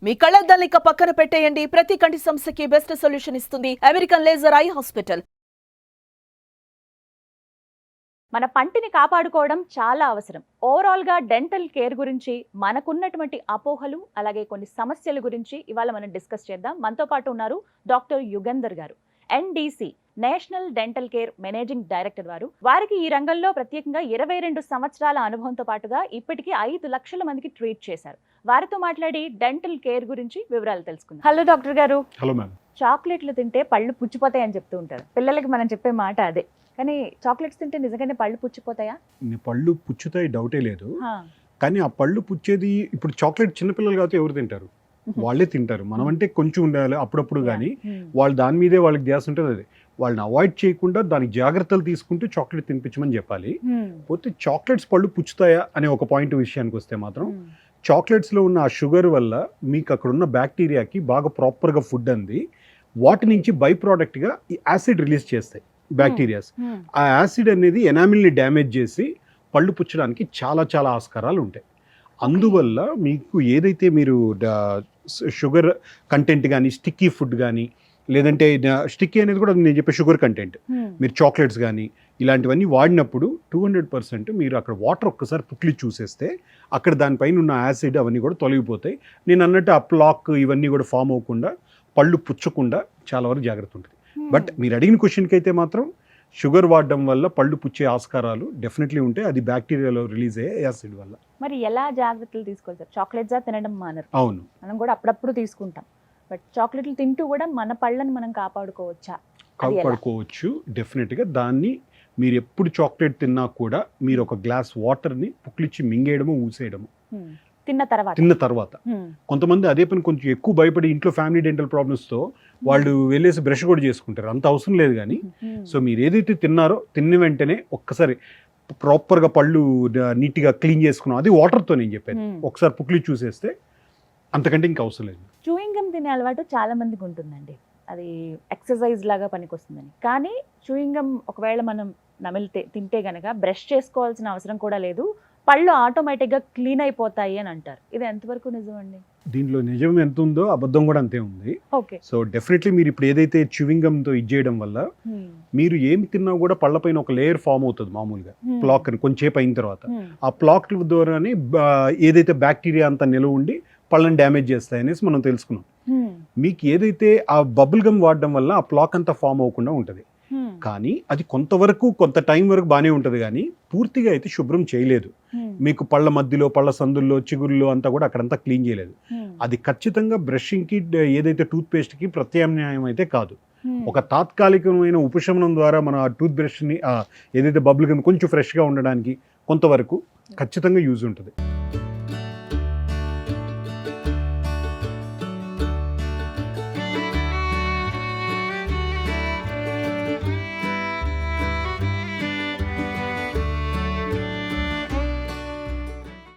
మీ కళ్ళద్దాలిక పక్కన పెట్టేయండి. ప్రతి కంటి సమస్యకి బెస్ట్ సొల్యూషన్ ఇస్తుంది అమెరికన్ లేజర్ ఐ హాస్పిటల్. మన పంటిని కాపాడుకోవడం చాలా అవసరం. ఓవరాల్గా డెంటల్ కేర్ గురించి మనకున్నటువంటి అపోహలు అలాగే కొన్ని సమస్యల గురించి ఇవాళ మనం డిస్కస్ చేద్దాం. మనతో పాటు ఉన్నారు డాక్టర్ యుగంధర్ గారు, NDC national dental care managing director వారు. వారికి ఈ రంగంలో ప్రత్యేకంగా 22 సంవత్సరాల అనుభవంతో పాటుగా ఇప్పటికీ 5 లక్షల మందికి ట్రీట్ చేశారు. వారితో మాట్లాడి డెంటల్ కేర్ గురించి వివరాలు తెలుసుకుందాం. హలో డాక్టర్ గారు. Hello ma'am. చాక్లెట్లు తింటే పళ్ళు పుచ్చిపోతాయని చెప్తూ ఉంటారు. పిల్లలకి మనం చెప్పే మాట అదే. కానీ చాక్లెట్స్ తింటే నిజంగానే పళ్ళు పుచ్చిపోతాయా? పళ్ళు పుచ్చుతాయి, డౌటే లేదు. కానీ ఆ పళ్ళు పుచ్చేది ఇప్పుడు చాక్లెట్ చిన్నపిల్లలు కాబట్టి ఎవరు తింటారు? వాళ్ళే తింటారు. మనం అంటే కొంచెం ఉండాలి అప్పుడప్పుడు, కానీ వాళ్ళు దాని మీదే వాళ్ళకి ధ్యాస ఉంటుంది. అది వాళ్ళని అవాయిడ్ చేయకుండా దానికి జాగ్రత్తలు తీసుకుంటూ చాక్లెట్ తినిపించమని చెప్పాలి. పోతే చాక్లెట్స్ పళ్ళు పుచ్చుతాయా అనే ఒక పాయింట్ విషయానికి వస్తే మాత్రం చాక్లెట్స్లో ఉన్న ఆ షుగర్ వల్ల మీకు అక్కడ ఉన్న బ్యాక్టీరియాకి బాగా ప్రాపర్గా ఫుడ్ అంది వాటి నుంచి బై ప్రోడక్ట్గా ఈ యాసిడ్ రిలీజ్ చేస్తాయి బ్యాక్టీరియాస్. ఆ యాసిడ్ అనేది ఎనామిల్ని డ్యామేజ్ చేసి పళ్ళు పుచ్చడానికి చాలా చాలా ఆస్కారాలు ఉంటాయి. అందువల్ల మీకు ఏదైతే మీరు షుగర్ కంటెంట్ కానీ స్టిక్కీ ఫుడ్ కానీ, లేదంటే స్టిక్కీ అనేది కూడా నేను చెప్పే షుగర్ కంటెంట్, మీరు చాక్లెట్స్ కానీ ఇలాంటివన్నీ వాడినప్పుడు 200% మీరు అక్కడ వాటర్ ఒక్కసారి పుక్లి చూసేస్తే అక్కడ దానిపైన ఉన్న యాసిడ్ అవన్నీ కూడా తొలగిపోతాయి. నేను అన్నట్టు ఆ ప్లాక్ ఇవన్నీ కూడా ఫామ్ అవ్వకుండా పళ్ళు పుచ్చకుండా చాలా వరకు జాగ్రత్త ఉంటుంది. బట్ మీరు అడిగిన క్వశ్చన్కి అయితే మాత్రం షుగర్ వాడడం వల్ల పళ్ళు పుచ్చే ఆస్కారాలు డెఫినెట్లీ ఉంటాయి. అది బ్యాక్టీరియాలో రిలీజ్ అయ్యే యాసిడ్ వల్ల. మరి ఎలా జాగ్రత్తలు తీసుకోవాలి సార్? చాక్లెట్స్ తినడం మానరు. అవును, మనం కూడా అప్పుడప్పుడు తీసుకుంటాం. బట్ చాక్లెట్లు తింటూ కూడా మన పళ్ళని మనం కాపాడుకోవచ్చా? కాపాడుకోవచ్చు డెఫినెట్గా. దాన్ని మీరు ఎప్పుడు చాక్లెట్ తిన్నా కూడా మీరు ఒక గ్లాస్ వాటర్ని పుక్లిచ్చి మింగేయడము, ఊసేయడము తిన్న తర్వాత. కొంతమంది అదే పని కొంచెం ఎక్కువ భయపడి ఇంట్లో ఫ్యామిలీ డెంటల్ ప్రాబ్లమ్స్తో వాళ్ళు వెళ్ళేసి బ్రష్ కూడా చేసుకుంటారు. అంత అవసరం లేదు. కానీ సో మీరు ఏదైతే తిన్నారో తిన్న వెంటనే ఒక్కసారి ప్రాపర్గా పళ్ళు నీట్గా క్లీన్ చేసుకున్నాం, అది వాటర్తో నేను చెప్పాను, ఒకసారి పుక్లి చూసేస్తే అంతకంటే ఇంకా అవసరం లేదు. చూయింగ్ గమ్ తినే అలవాటు చాలా మందికి ఉంటుందండి. అది ఎక్సర్సైజ్ లాగా పనికొస్తుందని. కానీ చూయింగ్ గమ్ ఒకవేళ మనం నమిలితే తింటే గనక బ్రష్ చేసుకోవాల్సిన అవసరం కూడా లేదు, పళ్ళు ఆటోమేటిక్గా క్లీన్ అయిపోతాయి అని అంటారు. ఇది ఎంతవరకు నిజం అండి? దీంట్లో నిజం ఎంత ఉందో అబద్ధం కూడా అంతే ఉంది. ఓకే. సో డెఫినెట్లీ మీరు ఇప్పుడు ఏదైతే చూయింగ్ గమ్తో ఇది చేయడం వల్ల మీరు ఏం తిన్నా కూడా పళ్ళపైన ఒక లేయర్ ఫామ్ అవుతుంది మామూలుగా, ప్లాక్ అని. కొంచెంసేపు అయిన తర్వాత ఆ ప్లాక్ ద్వారానే ఏదైతే బ్యాక్టీరియా అంతా నిలవ ఉండి పళ్ళని డ్యామేజ్ చేస్తాయి అనేసి మనం తెలుసుకున్నాం. మీకు ఏదైతే ఆ బబుల్ గమ్ వాడడం వల్ల ఆ ప్లాక్ అంతా ఫామ్ అవ్వకుండా ఉంటుంది. కానీ అది కొంతవరకు కొంత టైం వరకు బాగానే ఉంటుంది, కానీ పూర్తిగా అయితే శుభ్రం చేయలేదు. మీకు పళ్ళ మధ్యలో, పళ్ళ సందుల్లో, చిగురుల్లో అంతా కూడా అక్కడంతా క్లీన్ చేయలేదు. అది ఖచ్చితంగా బ్రషింగ్కి, ఏదైతే టూత్ పేస్ట్కి ప్రత్యామ్నాయం అయితే కాదు. ఒక తాత్కాలికమైన ఉపశమనం ద్వారా మన ఆ టూత్ బ్రష్ని ఏదైతే బబుల్ గమ్ కొంచెం ఫ్రెష్గా ఉండడానికి కొంతవరకు ఖచ్చితంగా యూజ్ ఉంటుంది.